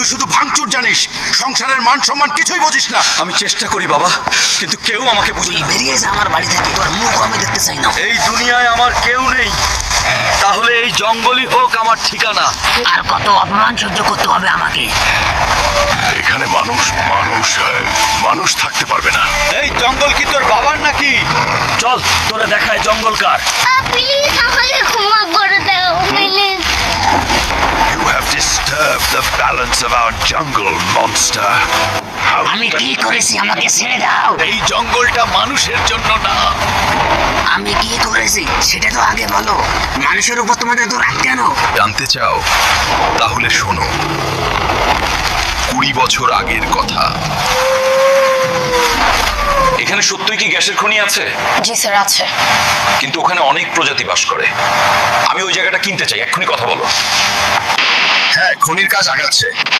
তুই শুধু ভাঙচুর জানিস, সংসারের মান সম্মান কিছুই বুঝিস না। আমি চেষ্টা করি বাবা, কিন্তু কেউ আমাকে বুঝে তুই বেরিয়ে যা আমার বাড়ি থেকে, তোর মুখ আমি দেখতে চাই না। এই দুনিয়ায় আমার কেউ নেই, তাহলে এই জঙ্গলই হোক আমার ঠিকানা। আর কত অপমান সহ্য করতে হবে আমাকে? এখানে মানুষ মানুষ মানুষ থাকতে পারবে না। এই জঙ্গল কি তোর বাবার নাকি? চল তোরা দেখায় জঙ্গল কার। প্লিজ আমাকে ক্ষমা করে দাও please. You have disturbed the balance of our jungle, monster. আমি কি করেছি? আমাকে ছেড়ে দাও। এই জঙ্গলটা মানুষের জন্য না। আমি কি করেছি সেটা তো আগে বলো। মানুষের উপর তোমাদের তো রাগ কেন? জানতে চাও? তাহলে শোনো, 20 বছর আগের কথা। এখানে সত্যই কি গ্যাসের খনি আছে? জি স্যার আছে। কিন্তু ওখানে অনেক প্রজাতি বাস করে। আমি ওই জায়গাটা কিনতে চাই, এক্ষুনি কথা বলো। হ্যাঁ, খনির কাজ আগাচ্ছে।